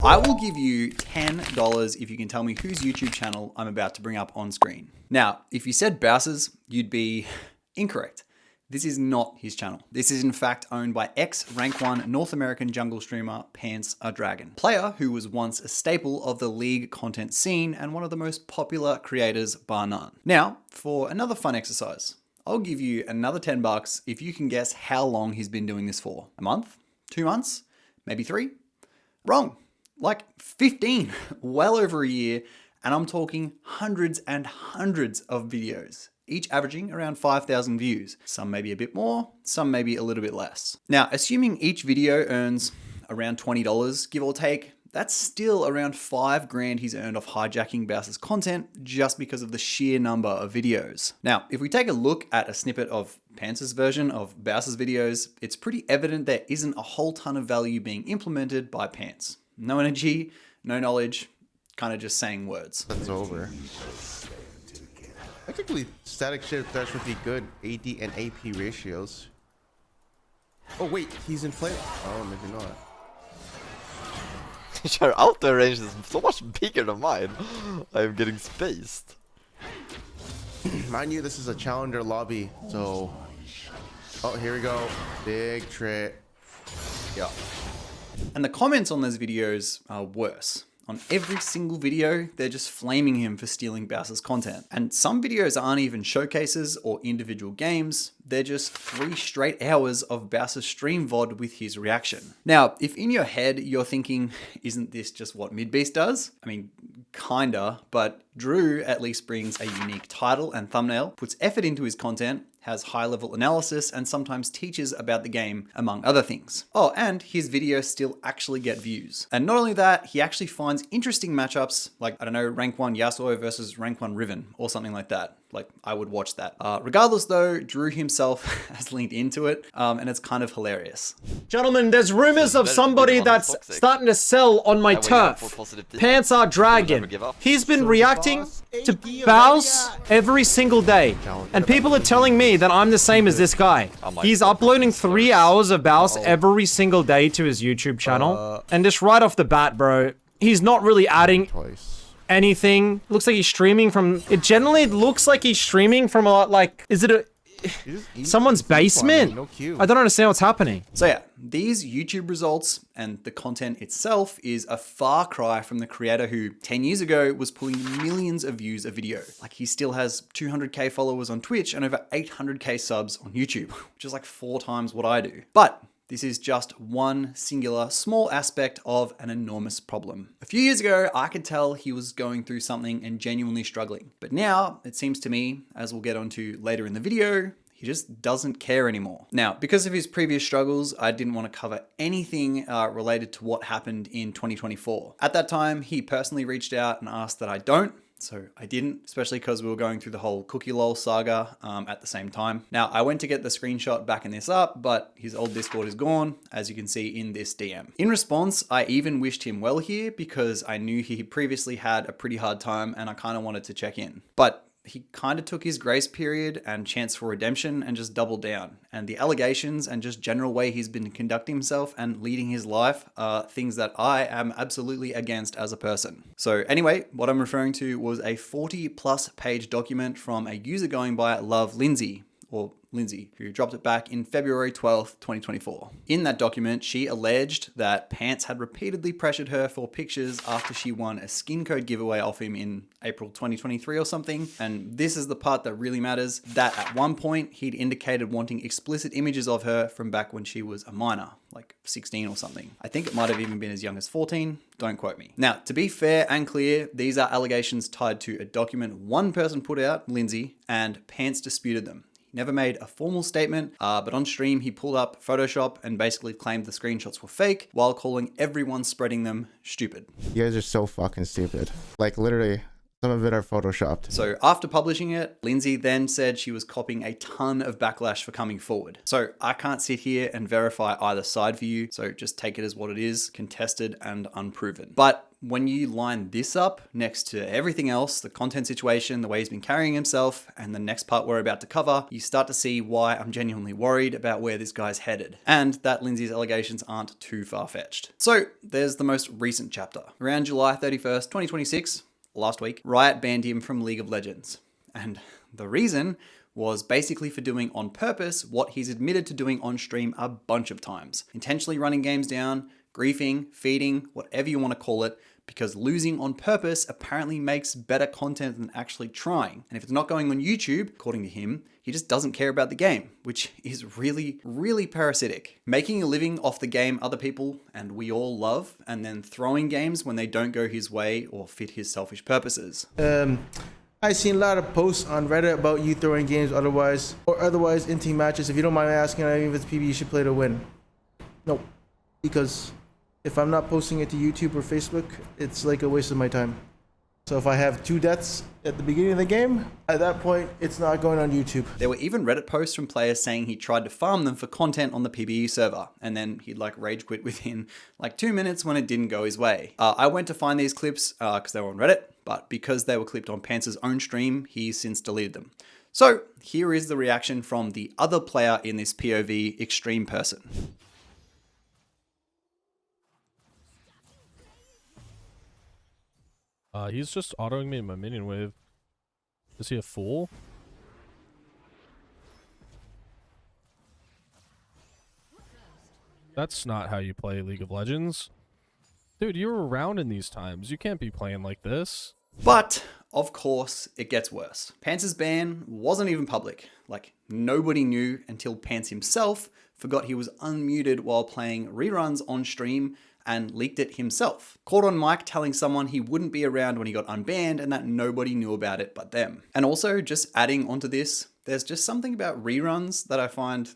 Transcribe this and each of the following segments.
I will give you $10 if you can tell me whose YouTube channel I'm about to bring up on screen. Now, if you said Bowser's, you'd be incorrect. This is not his channel. This is in fact owned by ex-Rank 1 North American jungle streamer PantsAreDragon, player who was once a staple of the League content scene and one of the most popular creators bar none. Now, for another fun exercise, I'll give you another 10 bucks if you can guess how long he's been doing this for. A month? 2 months? Maybe 3? Wrong. Like 15, well over a year, and I'm talking hundreds and hundreds of videos, each averaging around 5,000 views. Some maybe a bit more, some maybe a little bit less. Now, assuming each video earns around $20, give or take, that's still around $5,000 he's earned off hijacking Bowser's content just because of the sheer number of videos. Now, if we take a look at a snippet of Pants's version of Bowser's videos, it's pretty evident there isn't a whole ton of value being implemented by Pants. No energy, no knowledge, kind of just saying words. That's over. Technically, static shift dash would be good AD and AP ratios. Oh wait, he's in flame. Oh, maybe not. Your outer range is so much bigger than mine. I'm getting spaced. Mind you, this is a challenger lobby, so... Oh, here we go. Big trick. Yeah. And the comments on those videos are worse. On every single video, they're just flaming him for stealing Bowser's content. And some videos aren't even showcases or individual games, they're just 3 straight hours of Bowser's stream VOD with his reaction. Now, if in your head you're thinking, isn't this just what Midbeast does? I mean, kinda, but Drew at least brings a unique title and thumbnail, puts effort into his content, has high-level analysis, and sometimes teaches about the game, among other things. Oh, and his videos still actually get views. And not only that, he actually finds interesting matchups, like, I don't know, Rank 1 Yasuo versus Rank 1 Riven, or something like that. Like, I would watch that. Regardless though, Drew himself has linked into it, and it's kind of hilarious. Gentlemen, there's rumors of somebody that's starting to sell on my turf. PantsAreDragon. He's been reacting to Bows every single day. And people are telling me that I'm the same as this guy. He's uploading 3 hours of Bows every single day to his YouTube channel. And just right off the bat, bro, he's not really adding anything. Looks like he's streaming from... It generally looks like he's streaming from a lot, like... Is it someone's basement? I don't understand what's happening. So yeah, these YouTube results and the content itself is a far cry from the creator who 10 years ago was pulling millions of views a video. Like, he still has 200k followers on Twitch and over 800k subs on YouTube, which is like 4 times what I do. But this is just one singular small aspect of an enormous problem. A few years ago, I could tell he was going through something and genuinely struggling. But now, it seems to me, as we'll get onto later in the video, he just doesn't care anymore. Now, because of his previous struggles, I didn't want to cover anything related to what happened in 2024. At that time, he personally reached out and asked that I don't. So I didn't, especially because we were going through the whole cookie lol saga at the same time. Now, I went to get the screenshot backing this up, but his old Discord is gone, as you can see in this DM. In response, I even wished him well here because I knew he previously had a pretty hard time and I kind of wanted to check in. But he kind of took his grace period and chance for redemption and just doubled down. And the allegations and just general way he's been conducting himself and leading his life are things that I am absolutely against as a person. So anyway, what I'm referring to was a 40+ page document from a user going by Love Lindsay, or Lindsay, who dropped it back in February 12th, 2024. In that document, she alleged that Pants had repeatedly pressured her for pictures after she won a skin code giveaway off him in April 2023 or something. And this is the part that really matters, that at one point he'd indicated wanting explicit images of her from back when she was a minor, like 16 or something. I think it might have even been as young as 14, don't quote me. Now, to be fair and clear, these are allegations tied to a document one person put out, Lindsay, and Pants disputed them. He never made a formal statement, but on stream he pulled up Photoshop and basically claimed the screenshots were fake while calling everyone spreading them stupid. You guys are so fucking stupid. Like, literally, Some of it are photoshopped. So after publishing it, Lindsay then said she was copying a ton of backlash for coming forward. So I can't sit here and verify either side for you, so just take it as what it is, contested and unproven. But when you line this up next to everything else, the content situation, the way he's been carrying himself, and the next part we're about to cover, you start to see why I'm genuinely worried about where this guy's headed, and that Lindsay's allegations aren't too far-fetched. So there's the most recent chapter. Around July 31st, 2026, last week, Riot banned him from League of Legends. And the reason was basically for doing on purpose what he's admitted to doing on stream a bunch of times. Intentionally running games down, griefing, feeding, whatever you want to call it, because losing on purpose apparently makes better content than actually trying. And if it's not going on YouTube, according to him, he just doesn't care about the game, which is really, really parasitic. Making a living off the game other people and we all love, and then throwing games when they don't go his way or fit his selfish purposes. I've seen a lot of posts on Reddit about you throwing games otherwise in team matches. If you don't mind asking, I mean, if it's PB, you should play to win. No, because if I'm not posting it to YouTube or Facebook, it's like a waste of my time. So if I have 2 deaths at the beginning of the game, at that point, it's not going on YouTube. There were even Reddit posts from players saying he tried to farm them for content on the PBE server, and then he'd like rage quit within like 2 minutes when it didn't go his way. I went to find these clips because they were on Reddit, but because they were clipped on Pants' own stream, he's since deleted them. So here is the reaction from the other player in this POV extreme person. He's just autoing me in my minion wave. Is he a fool? That's not how you play League of Legends. Dude, you were around in these times. You can't be playing like this. But, of course, it gets worse. Pants' ban wasn't even public. Like, nobody knew until Pants himself forgot he was unmuted while playing reruns on stream and leaked it himself. Caught on mic telling someone he wouldn't be around when he got unbanned and that nobody knew about it but them. And also, just adding onto this, there's just something about reruns that I find,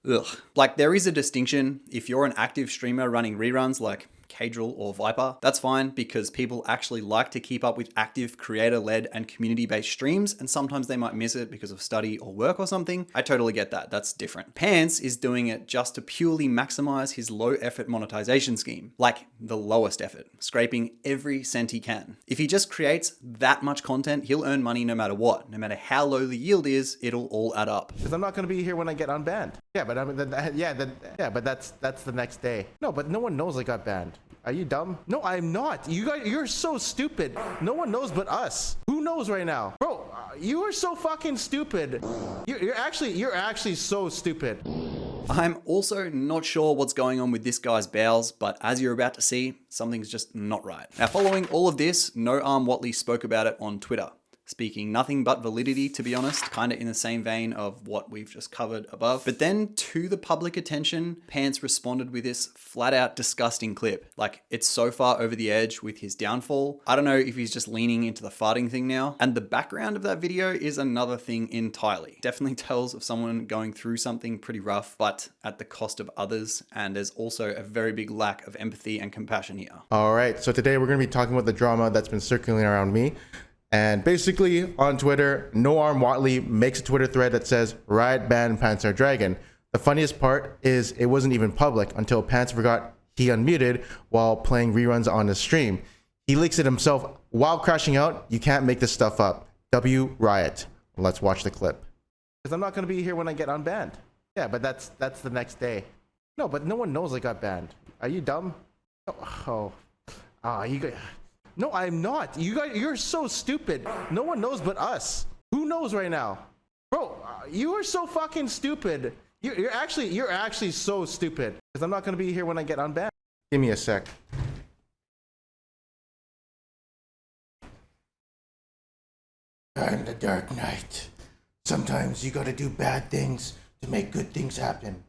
ugh. Like, there is a distinction. If you're an active streamer running reruns like Cadril or Viper, that's fine because people actually like to keep up with active creator-led and community-based streams, and sometimes they might miss it because of study or work or something. I totally get that, that's different. Pants is doing it just to purely maximize his low-effort monetization scheme, like the lowest effort, scraping every cent he can. If he just creates that much content, he'll earn money no matter what. No matter how low the yield is, it'll all add up. Because I'm not going to be here when I get unbanned. Yeah, but I mean, but that's the next day. No, but no one knows I got banned. Are you dumb? No, I'm not. You're so stupid. No one knows but us. Who knows right now? Bro, you are so fucking stupid. You're actually so stupid. I'm also not sure what's going on with this guy's bowels, but as you're about to see, something's just not right. Now, following all of this, No Arm Watley spoke about it on Twitter. Speaking nothing but validity, to be honest, kind of in the same vein of what we've just covered above. But then to the public attention, Pants responded with this flat out disgusting clip. Like, it's so far over the edge with his downfall. I don't know if he's just leaning into the farting thing now. And the background of that video is another thing entirely. Definitely tells of someone going through something pretty rough, but at the cost of others. And there's also a very big lack of empathy and compassion here. All right, so today we're going to be talking about the drama that's been circulating around me. And basically on Twitter, No Arm Watley makes a Twitter thread that says Riot banned PantsAreDragon. The funniest part is it wasn't even public until Pants forgot he unmuted while playing reruns on his stream. He leaks it himself while crashing out. You can't make this stuff up. W Riot. Let's watch the clip. Because I'm not going to be here when I get unbanned. Yeah, but that's the next day. No, but no one knows I got banned. Are you dumb? No, I'm not. You're so stupid. No one knows but us. Who knows right now? Bro, you are so fucking stupid. You're actually so stupid. Because I'm not going to be here when I get unbanned. Give me a sec. I'm the Dark Knight. Sometimes you gotta do bad things to make good things happen.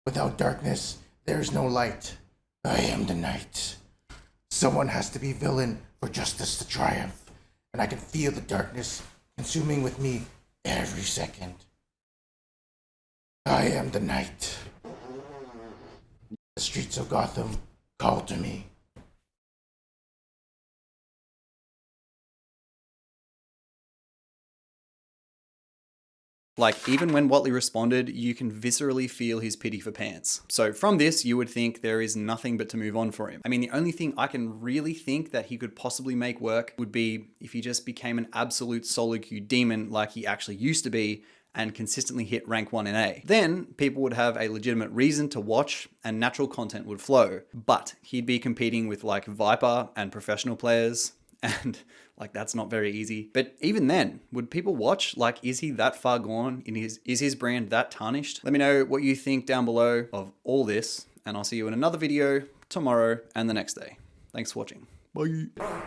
Without darkness, there's no light. I am the night. Someone has to be villain for justice to triumph, and I can feel the darkness consuming with me every second. I am the night. The streets of Gotham call to me. Like, even when Watley responded, you can viscerally feel his pity for Pants. So from this, you would think there is nothing but to move on for him. I mean, the only thing I can really think that he could possibly make work would be if he just became an absolute solo queue demon like he actually used to be, and consistently hit rank 1 in A. Then people would have a legitimate reason to watch and natural content would flow. But he'd be competing with like Viper and professional players, and like that's not very easy. But even then, would people watch? Like, is he that far gone? Is his brand that tarnished? Let me know what you think down below of all this, and I'll see you in another video tomorrow and the next day. Thanks for watching. Bye.